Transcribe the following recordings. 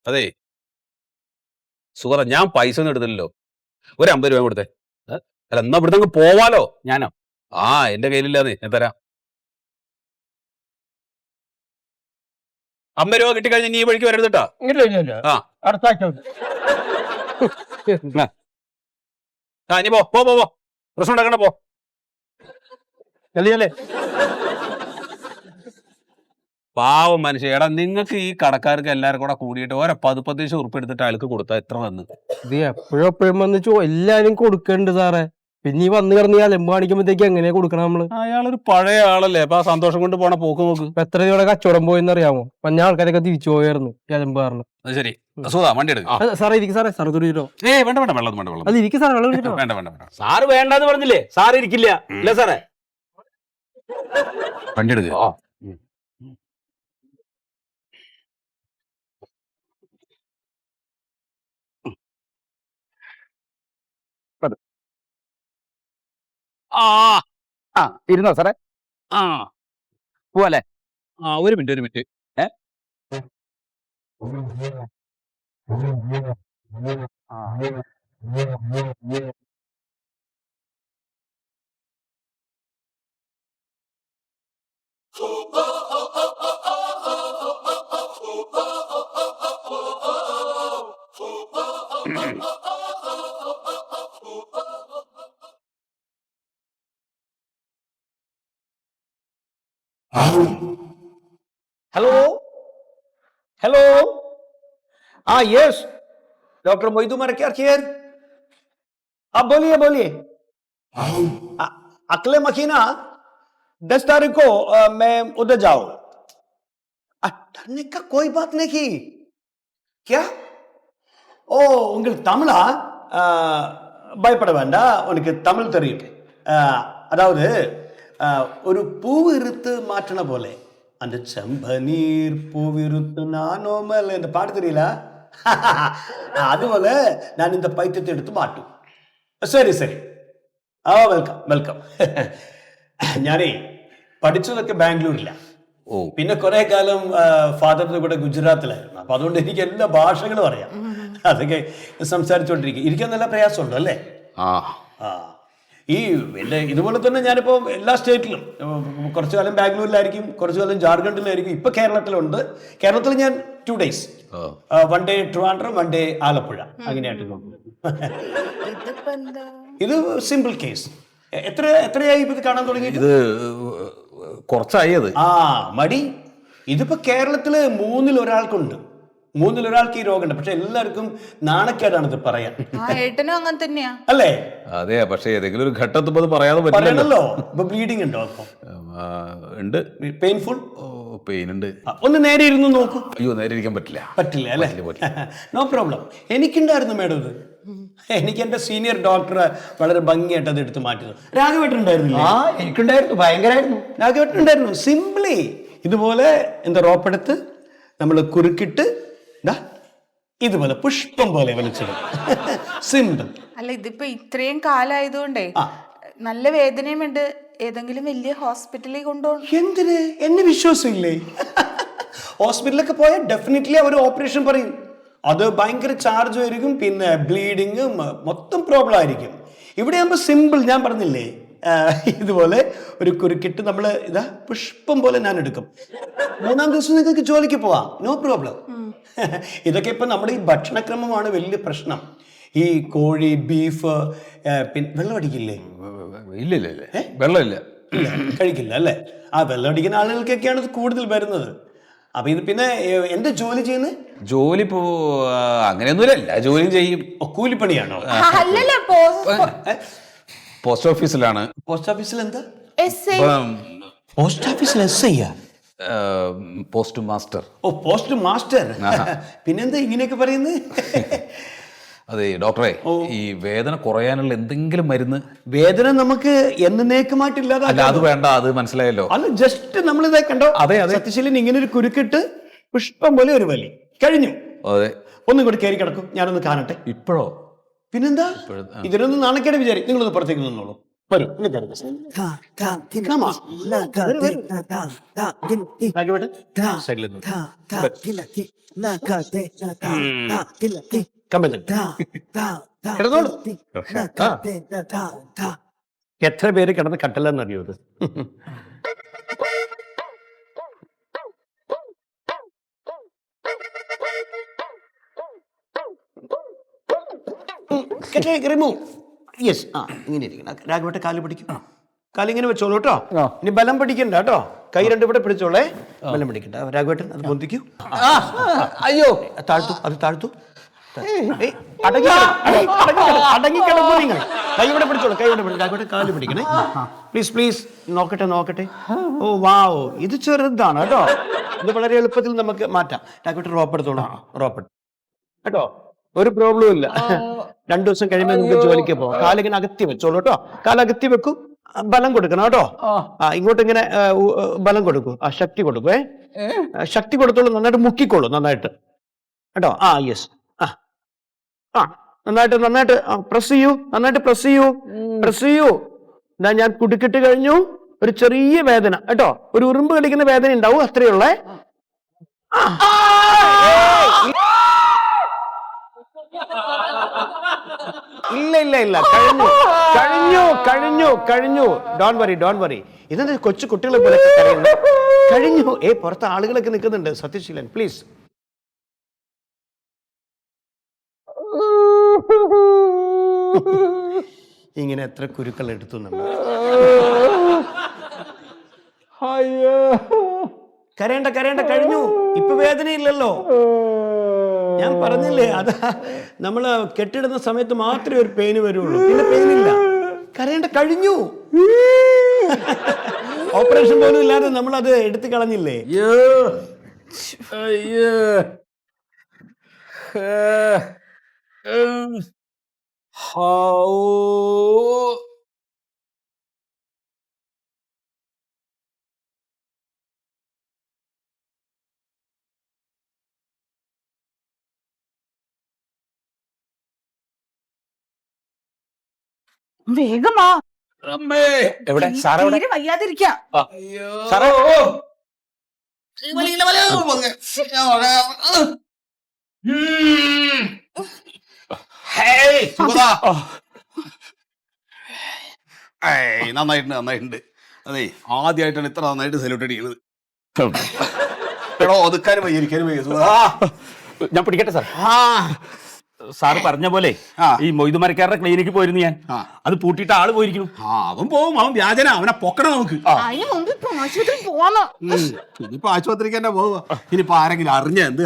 അതെ സുഹൃത, ഞാൻ പൈസ ഒന്നും എടുത്തില്ലല്ലോ. ഒരു 50 രൂപ കൊടുത്തേ. അല്ല എന്നാ ഇവിടുന്ന് അങ്ങ് പോവാലോ. ഞാനോ? ആ എന്റെ കയ്യിലില്ലാതെ ഞാൻ തരാം. 50 രൂപ കിട്ടിക്കഴിഞ്ഞാൽ നീ ഈ വഴിക്ക് വരരുതട്ടാ. ആ അടുത്ത ആഴ്ച ആ ഇനി പോ പോ പോ പോ. പ്രശ്നം ഉണ്ടാക്കണ പോ. അല്ലേ? പാവം മനുഷ്യ. എടാ നിങ്ങൾക്ക് ഈ കടക്കാർക്ക് എല്ലാവരും കൂടെ കൂടിയിട്ട് ഓരോ 10-15 ഉറുപ്പ് എടുത്തിട്ട് അയാൾക്ക് കൊടുത്താൽ എത്ര വന്ന്? ഇത് എപ്പോഴും വന്ന് എല്ലാരും കൊടുക്കണ്ട് സാറേ. പിന്നെ ഈ വന്ന് കിടന്ന് ഈ അലമ്പ് കാണിക്കുമ്പോഴത്തേക്ക് എങ്ങനെയാ കൊടുക്കണം നമ്മള്? അയാളൊരു പഴയ ആളല്ലേ, അപ്പൊ ആ സന്തോഷം കൊണ്ട് പോണ പോക്ക് നോക്ക്. ഇപ്പൊ എത്ര രൂപയുടെ കച്ചവടം പോയെന്ന് അറിയാമോ? മഞ്ഞ ആൾക്കാരൊക്കെ തിരിച്ചു പോയായിരുന്നു ഈ അലമ്പ് കാരണം. അത് ശരി സുധാ, വണ്ടി എടുക്കാം. സാറേ ഇരിക്കും സാറേ, സാർ തുറിയിട്ടോ. വേണ്ട വേണ്ട, വെള്ളം വേണ്ട, വെള്ളം അത് ഇരിക്കും സാറേ, വെള്ളം കുടിച്ചിട്ടോ. വേണ്ട വേണ്ട വേണ്ട. സാറ് വേണ്ടെന്ന് പറഞ്ഞില്ലേ? സാറ് ഇരിക്കില്ല അല്ലേ സാറേ? വണ്ടി എടുക്കുക. ആ ആ ഇരുന്നോ സാറേ? ആ പോവല്ലേ? ആ ഒരു മിനിറ്റ്. हेलो हेलो हाँ यस डॉक्टर मोहित उमर क्या हियर आप बोलिए अगले महीना 10 तारीख को मैं उधर जाऊं। डरने का कोई बात नहीं। क्या ஓ உங்களுக்கு தமிழா? பயப்பட வேண்டாம், உனக்கு தமிழ் தெரியும். அதாவது ஒரு பூவு இருத்து மாற்றின போல அந்த செம்பனீர் பூவிருத்து நானோமல் இந்த பாட்டு தெரியல? അതുപോലെ ഞാൻ இந்த പൈത്യത്തെ എടുത്ത് മാറ്റും. ശരി വെൽക്കം. ഞാനേ പഠിച്ചതൊക്കെ ബാംഗ്ലൂരില്ല. പിന്നെ കുറെ കാലം ഫാദറിന്റെ കൂടെ ഗുജറാത്തിലായിരുന്നു. അപ്പൊ അതുകൊണ്ട് എനിക്ക് എല്ലാ ഭാഷകളും അറിയാം. അതൊക്കെ സംസാരിച്ചോണ്ടിരിക്കും. ഇരിക്കാൻ നല്ല പ്രയാസമുണ്ടോ അല്ലേ? ഈ എൻ്റെ ഇതുപോലെ തന്നെ ഞാനിപ്പോൾ എല്ലാ സ്റ്റേറ്റിലും കുറച്ചു കാലം ബാംഗ്ലൂരിലായിരിക്കും, കുറച്ചു കാലം ജാർഖണ്ഡിലായിരിക്കും, ഇപ്പൊ കേരളത്തിലുണ്ട്. കേരളത്തിൽ ഞാൻ 2 days, 1 day Trivandrum, 1 day Alappuzha, അങ്ങനെയായിട്ട് നോക്കും. ഇത് സിമ്പിൾ കേസ്. എത്രയായി ഇത് കാണാൻ തുടങ്ങി? ഇത് കുറച്ചായി. അത് മടി. ഇതിപ്പോ കേരളത്തില് 3-ൽ ഒരാൾക്കുണ്ട്. 3-ൽ ഒരാൾക്ക് ഈ രോഗമുണ്ട്. പക്ഷെ എല്ലാവർക്കും നാണക്കേടാണ് ഇത് പറയാൻ. ഏട്ടനും അങ്ങനെ തന്നെയാ അല്ലേ? അതെ, പക്ഷെ ഏതെങ്കിലും ഒരു ഘട്ടത്തിൽ പറയാതെ പറയണല്ലോ. ഇപ്പൊ ബ്ലീഡിംഗ് ഉണ്ടോ? അപ്പൊ ഉണ്ട്. പെയിൻഫുൾ? പെയിൻ ഉണ്ട്. ഒന്ന് നേരെ ഇരുന്ന് നോക്കൂ. അയ്യോ, നേരെ ഇരിക്കാൻ പറ്റില്ല അല്ലേ? No problem. എനിക്കുണ്ടായിരുന്നു മേഡം ഇത്. എനിക്ക് എന്റെ സീനിയർ ഡോക്ടർ വളരെ ഭംഗിയായിട്ട് അത് എടുത്ത് മാറ്റിയത്. രാഘവേട്ടൻ ഉണ്ടായിരുന്നില്ല? എനിക്കുണ്ടായിരുന്നു, ഭയങ്കരമായിരുന്നു. രാഘവേട്ടൻ ഉണ്ടായിരുന്നു. സിംപ്ലി ഇതുപോലെ എന്താ റോപ്പെടുത്ത് നമ്മൾ കുറുക്കിട്ട് ഇതുപോലെ പുഷ്പം പോലെ വലിച്ചിടും. സിമ്പിൾ. അല്ല, ഇതിപ്പോ ഇത്രയും കാലായതുകൊണ്ടേ നല്ല വേദനയുമുണ്ട്. ഏതെങ്കിലും വലിയ ഹോസ്പിറ്റലിൽ കൊണ്ടുപോകും. എന്തിന്? എന്നെ വിശ്വാസമില്ലേ? ഹോസ്പിറ്റലിലൊക്കെ പോയാൽ ഡെഫിനറ്റ്ലി അവർ ഓപ്പറേഷൻ പറയും. അത് ഭയങ്കര ചാർജ് ആയിരിക്കും, പിന്നെ ബ്ലീഡിങ് മൊത്തം പ്രോബ്ലം ആയിരിക്കും. ഇവിടെ ആകുമ്പോൾ സിമ്പിൾ. ഞാൻ പറഞ്ഞില്ലേ, ഇതുപോലെ ഒരു കുറുക്കിട്ട് നമ്മൾ പുഷ്പം പോലെ ഞാൻ എടുക്കും. 3-ാം ദിവസം നിങ്ങൾക്ക് ജോലിക്ക് പോവാം, നോ പ്രോബ്ലം. ഇതൊക്കെ ഇപ്പൊ നമ്മുടെ ഈ ഭക്ഷണക്രമമാണ് വലിയ പ്രശ്നം. ഈ കോഴി, ബീഫ്, പിന്നെ വെള്ളം അടിക്കില്ലേ? ഇല്ല, വെള്ളമില്ല, കഴിക്കില്ല അല്ലേ? വെള്ളം അടിക്കുന്ന ആളുകൾക്കൊക്കെയാണ് ഇത് കൂടുതൽ വരുന്നത്. അപ്പൊ ഇത് പിന്നെ എന്താ ജോലി ചെയ്യുന്നത്? ജോലി ഇപ്പോ അങ്ങനെയൊന്നുമില്ല, എല്ലാ ജോലിയും ചെയ്യും. കൂലിപ്പണിയാണോ? പോസ്റ്റ് ഓഫീസിലാണ്. പോസ്റ്റ് ഓഫീസിൽ എന്താ? പോസ്റ്റ് ഓഫീസിൽ പോസ്റ്റ് മാസ്റ്റർ. Post master. പിന്നെന്താ ഇങ്ങനെയൊക്കെ പറയുന്നത്? അതെ ഡോക്ടറെ, ഈ വേദന കുറയാനുള്ള എന്തെങ്കിലും മരുന്ന്? വേദന നമുക്ക് എന്നേക്കുമായിട്ടില്ലാതെ. അല്ല, അത് വേണ്ട, അത് മനസ്സിലായല്ലോ. അത് ജസ്റ്റ് നമ്മൾ ഇതേ കണ്ടോ? അതെ സത്യശീലൻ ഇങ്ങനെ ഒരു കുരുക്കിട്ട് പുഷ്പം പോലെ ഒരു വലി കഴിഞ്ഞു. അതെ, ഒന്നും കൂടി കയറി കിടക്കും, ഞാനൊന്ന് കാണട്ടെ. ഇപ്പോഴോ? പിന്നെന്താ? ഇതിനൊന്നും നാണക്കേട് വിചാരിക്കും. നിങ്ങളൊന്ന് പുറത്തേക്ക് നിന്നോളൂ. വരൂ ഇങ്ങ് കയറുക. Come on. രാഘവേട്ടൻ സൈഡിൽ നിന്ന് കിടന്നോളൂ. എത്ര പേര് കിടന്ന് കട്ടല്ലെന്നറിയോ ഇത്? യെസ്, ആ ഇങ്ങനെ ഇരിക്കണം. രാഘവേട്ട കാല് പിടിക്കും. കാലിങ്ങനെ വെച്ചോളൂ കേട്ടോ. ഇനി ബലം പിടിക്കണ്ട കേട്ടോ. കൈ രണ്ടും ഇവിടെ പിടിച്ചോളേ. ബലം പിടിക്കണ്ട. രാഘവേട്ടൻ അത് പൊന്തിക്കൂ. അയ്യോ, താഴ്ത്തു, അത് താഴ്ത്തു. അടങ്ങിക്കിടക്കൂ നിങ്ങൾ. കൈ ഇവിടെ പിടിച്ചോളൂ, കൈ ഇവിടെ പിടിച്ചു. രാഘവേട്ടൻ കാല് പിടിക്കണേ പ്ലീസ്, പ്ലീസ്. നോക്കട്ടെ നോക്കട്ടെ. ഓ വാവ്, ഇത് ചെറുതാണ് കേട്ടോ. ഇത് വളരെ എളുപ്പത്തിൽ നമുക്ക് മാറ്റാം. രാഘവേട്ടൻ റോപ്പ് എടുത്തോളൂ. റോപ്പ് കേട്ടോ, ഒരു പ്രോബ്ലം ഇല്ല. 2 ദിവസം കഴിയുമ്പോൾ നിങ്ങൾക്ക് ജോലിക്ക് പോകാം. കാലിങ്ങനെ അകത്തി വെച്ചോളൂ കേട്ടോ. കാലകത്തി വെക്കൂ. ബലം കൊടുക്കണം കേട്ടോ. ഇങ്ങോട്ട് ഇങ്ങനെ ബലം കൊടുക്കൂ. ശക്തി കൊടുക്കുവേ. ശക്തി കൊടുത്തോളൂ. നന്നായിട്ട് മുക്കിക്കോളൂ. നന്നായിട്ട് കേട്ടോ. യെസ്. നന്നായിട്ട് പ്രസ് ചെയ്യൂ. നന്നായിട്ട് പ്രസ് ചെയ്യൂ. പ്രസ് ചെയ്യൂ. എന്താ, ഞാൻ കുടുക്കിട്ട് കഴിഞ്ഞു. ഒരു ചെറിയ വേദന കേട്ടോ. ഒരു ഉറുമ്പ് കടിക്കുന്ന വേദന ഉണ്ടാവും. അത്രയുള്ളേ. ഇല്ല ഇല്ല ഇല്ല, കഴിഞ്ഞു കഴിഞ്ഞു കഴിഞ്ഞു കഴിഞ്ഞു. Don't worry, don't worry. ഇതെന്താ കൊച്ചു കുട്ടികളെ പോലെ കരയുന്നു? കഴിഞ്ഞു. പുറത്ത് ആളുകളൊക്കെ നിൽക്കുന്നുണ്ട്. സത്യശീലൻ പ്ലീസ്. ഇങ്ങനെ എത്ര കുരുക്കൾ എടുത്തു നമ്മൾ. കരയണ്ട കരയണ്ട, കഴിഞ്ഞു. ഇപ്പൊ വേദനയില്ലല്ലോ. ഞാൻ പറഞ്ഞില്ലേ, അത് നമ്മള് കെട്ടിടുന്ന സമയത്ത് മാത്രമേ ഒരു പെയിന് വരുള്ളൂ. പിന്നെ പെയിനില്ല. കരയണ്ട, കഴിഞ്ഞു. ഓപ്പറേഷൻ പോലും ഇല്ലാതെ നമ്മളത് എടുത്തു കളഞ്ഞില്ലേ. വേഗമാ. എവിടെ സാറേ? തീരെ വയ്യാതിരിക്കാം. സാറേ, നന്നായിട്ടുണ്ട് നന്നായിട്ടുണ്ട്. അതെ, ആദ്യമായിട്ടാണ് ഇത്ര നന്നായിട്ട് സെല്യൂട്ട് അടിക്കുന്നത്. എടോ, ഒതുക്കാനും വയ്യ, ഇരിക്കാനും വയ്യ. ഞാൻ പിടിക്കട്ടെ സാർ? സാറ് പറഞ്ഞ പോലെ ഈ മൊയ്തുമരക്കാരുടെ ക്ലിനിക്ക് പോയിരുന്നു ഞാൻ. അത് പൂട്ടിയിട്ട് ആള് പോയിരിക്കുന്നു. അവൻ പോവും, അവൻ വ്യാജന, അവനെ പൊക്കണം നമുക്ക്. ഇനിയിപ്പോ ആശുപത്രിക്ക് തന്നെ പോവുക. ഇനിയിപ്പോ ആരെങ്കിലും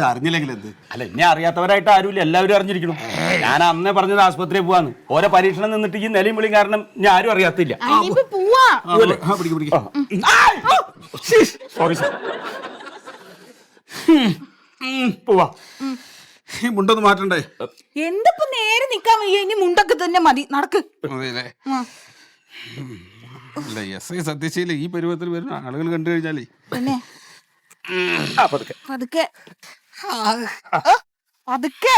അറിഞ്ഞില്ലെങ്കിൽ എന്ത്? അല്ല, എന്നെ അറിയാത്തവരായിട്ട് ആരുമില്ല, എല്ലാവരും അറിഞ്ഞിരിക്കണം. ഞാൻ അന്നേ പറഞ്ഞത് ആശുപത്രിയിൽ പോവാന്ന്. ഓരോ പരീക്ഷണം നിന്നിട്ട് ഈ നിലയും വിളിയും കാരണം ഞാൻ ആരും അറിയാത്തില്ല. Sorry sir. പോവാ. ഈ മുണ്ടൊന്ന് മാറ്റണ്ടേ? എന്തപ്പോ നേരെ നിക്കാൻ വയ്യ. ഇനി മുണ്ടൊക്കെ തന്നെ മതി, നടക്ക്. അല്ല, എസ് ഐ സത്യശീല ഈ പരുവത്തിൽ വരുന്ന ആളുകൾ കണ്ടു കഴിഞ്ഞാലേ പിന്നെ പതുക്കെ പതുക്കെ പതുക്കെ.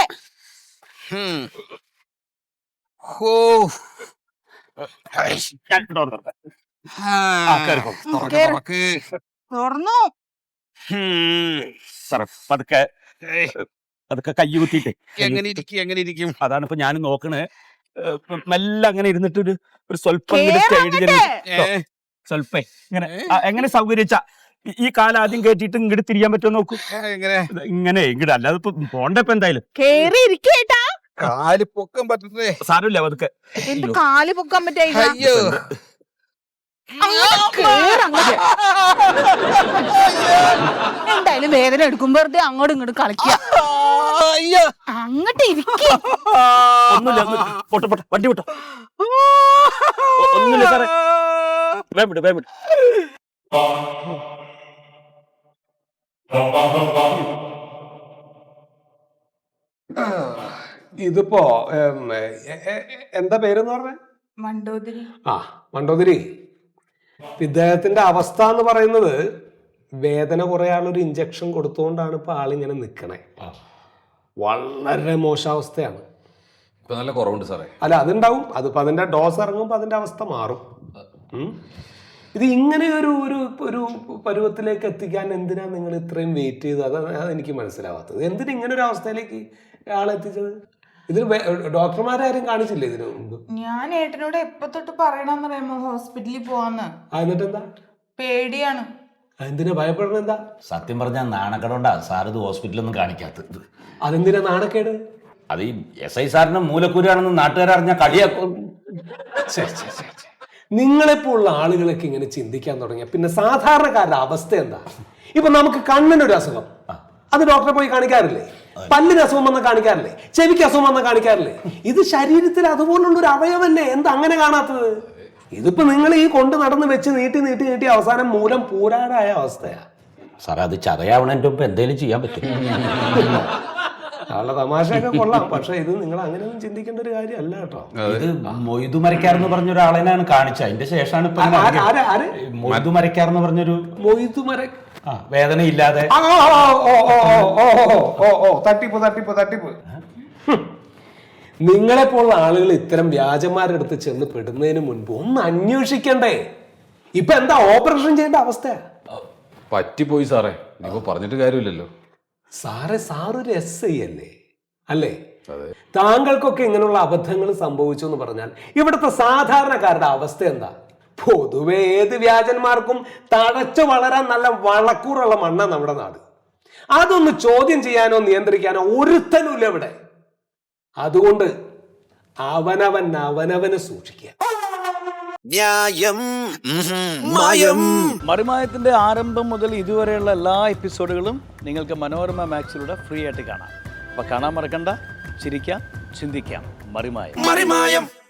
തുറന്നു സാറേ, പതുക്കെ അതൊക്കെ കൈ കുത്തിയിട്ടേ. എങ്ങനെ ഇരിക്കും? അതാണ് ഇപ്പൊ ഞാൻ നോക്കണേ. മെല്ലെ അങ്ങനെ ഇരുന്നിട്ട് ഒരു സ്വല്പം സ്വല്പേ ഇങ്ങനെ എങ്ങനെ സൗകര്യച്ച ഈ കാലം ആദ്യം കേട്ടിട്ട് ഇങ്ങോട്ട് തിരിയാൻ പറ്റുമോ നോക്കൂ. ഇങ്ങനെ ഇങ്ങോട്ട്, അല്ലാതെ ഇപ്പൊ പോണ്ടപ്പോ എന്തായാലും കാല് പൊക്കാൻ പറ്റത്തേ. സാരമില്ല, പതുക്കെ. എന്റെ കാല് പൊക്കാൻ പറ്റില്ല. എന്തായാലും വേദന എടുക്കും. വെറുതെ അങ്ങോട്ടും ഇങ്ങോട്ടും കളിക്കുക. അങ്ങോട്ട് ഇരിക്കും. ഒന്നുമില്ല, പോട്ടെ പോട്ടെ, വണ്ടി വിട്ടോ. ഒന്നുമില്ല സാറേ, വേമിട്ട് വേമിട്ട്. ഇതിപ്പോ എന്താ പേരെന്ന് പറഞ്ഞ? മണ്ടോദരി. മണ്ടോദരി. ഇദ്ദേഹത്തിന്റെ അവസ്ഥ എന്ന് പറയുന്നത് വേദന കുറയാനുള്ളൊരു ഇഞ്ചക്ഷൻ കൊടുത്തുകൊണ്ടാണ് ഇപ്പൊ ആളിങ്ങനെ നിക്കണേ. വളരെ മോശാവസ്ഥയാണ്. ഇപ്പൊ നല്ല കുറവുണ്ട് സാറേ. അല്ല, അതുണ്ടാവും. അതിപ്പോ അതിന്റെ ഡോസ് ഇറങ്ങുമ്പോ അതിന്റെ അവസ്ഥ മാറും. ഇത് ഇങ്ങനെ ഒരു ഒരു ഒരു പരുവത്തിലേക്ക് എത്തിക്കാൻ എന്തിനാ നിങ്ങൾ ഇത്രയും വെയിറ്റ് ചെയ്തത്? അതാണ് എനിക്ക് മനസ്സിലാവാത്തത്. എന്തിനാ ഇങ്ങനെ ഒരു അവസ്ഥയിലേക്ക് ആളെത്തിച്ചത്? ഇതിന് ഡോക്ടർമാരാരും കാണിച്ചില്ലേ ഇതിനു മുമ്പ്? ഞാൻ ഏട്ടനോട് എപ്പോ തൊട്ട് പറയണമെന്നറിയാമോ ഹോസ്പിറ്റലിൽ പോവാന്ന്? എന്നിട്ട് എന്താ? പേടിയാണ്. എന്തിനാ ഭയപ്പെടണം? എന്താ സത്യം പറഞ്ഞാൽ നാണക്കേടുണ്ടാ സാർ ഇത് ഹോസ്പിറ്റലൊന്നും കാണിക്കാത്തത്. അതെന്തിനാ നാണക്കേട്? അത് ഈ SI സാറിന് മൂലക്കൂരാണെന്ന് നാട്ടുകാരറിഞ്ഞ കളിയാക്കും. നിങ്ങളെപ്പോലുള്ള ആളുകളൊക്കെ ഇങ്ങനെ ചിന്തിക്കാൻ തുടങ്ങിയ പിന്നെ സാധാരണക്കാരുടെ അവസ്ഥ എന്താ? ഇപ്പൊ നമുക്ക് കണ്ണിനൊരു അസുഖം, അത് ഡോക്ടറെ പോയി കാണിക്കാറില്ലേ? പല്ലിന് അസുഖം വന്നാൽ കാണിക്കാറില്ലേ? ചെവിക്ക് അസുഖം വന്നാൽ കാണിക്കാറില്ലേ? ഇത് ശരീരത്തിൽ അതുപോലുള്ള ഒരു അവയവല്ലേ, എന്താ അങ്ങനെ കാണാത്തത്? ഇതിപ്പോ നിങ്ങൾ ഈ കൊണ്ട് നടന്ന് വെച്ച് നീട്ടി നീട്ടി നീട്ടി അവസാനം മൂലം പൂരാടായ അവസ്ഥയാ. സാറേ അത് ചതയാവണതിന്റെ മുമ്പ് എന്തെങ്കിലും ചെയ്യാൻ പറ്റും. ആളുടെ തമാശയൊക്കെ കൊള്ളാം, പക്ഷെ ഇത് നിങ്ങൾ അങ്ങനെയൊന്നും ചിന്തിക്കേണ്ട ഒരു കാര്യമല്ല കേട്ടോ. ഇത് മൊയ്തു മരക്കാരെന്ന് പറഞ്ഞ ഒരാളെയാണ് കാണിച്ചത്. അതിന്റെ ശേഷമാണ് ഇപ്പൊ മൊയ്തു മരക്കാരെന്ന് പറഞ്ഞൊരു വേദന ഇല്ലാതെ തട്ടിപ്പ് തട്ടിപ്പ് തട്ടിപ്പ്. നിങ്ങളെപ്പോലുള്ള ആളുകൾ ഇത്തരം വ്യാജന്മാരുടെ അടുത്ത് ചെന്ന് പെടുന്നതിന് മുൻപ് ഒന്ന് അന്വേഷിക്കണ്ടേ? ഇപ്പൊ എന്താ ഓപ്പറേഷൻ ചെയ്യേണ്ട അവസ്ഥയാ? പറ്റിപ്പോയി സാറേ, ഇപ്പൊ പറഞ്ഞിട്ട് കാര്യമില്ലല്ലോ. സാറൊരു SI അല്ലേ? അല്ലേ? താങ്കൾക്കൊക്കെ ഇങ്ങനെയുള്ള അബദ്ധങ്ങൾ സംഭവിച്ചു എന്ന് പറഞ്ഞാൽ ഇവിടുത്തെ സാധാരണക്കാരുടെ അവസ്ഥ എന്താ? പൊതുവെ ഏത് വ്യാജന്മാർക്കും തഴച്ചു വളരാൻ നല്ല വളക്കൂറുള്ള മണ്ണാണ് നമ്മുടെ നാട്. അതൊന്ന് ചോദ്യം ചെയ്യാനോ നിയന്ത്രിക്കാനോ ഒരുത്തനുമില്ല ഇവിടെ. അതുകൊണ്ട് അവനവന് സൂക്ഷിക്കുക. ന്യായം മായം. മറിമായത്തിന്റെ ആരംഭം മുതൽ ഇതുവരെയുള്ള എല്ലാ എപ്പിസോഡുകളും നിങ്ങൾക്ക് മനോരമ മാക്സിലൂടെ ഫ്രീ ആയിട്ട് കാണാം. അപ്പോൾ കാണാൻ മറക്കണ്ട. ചിരിക്കാം, ചിന്തിക്കാം. മറിമായം.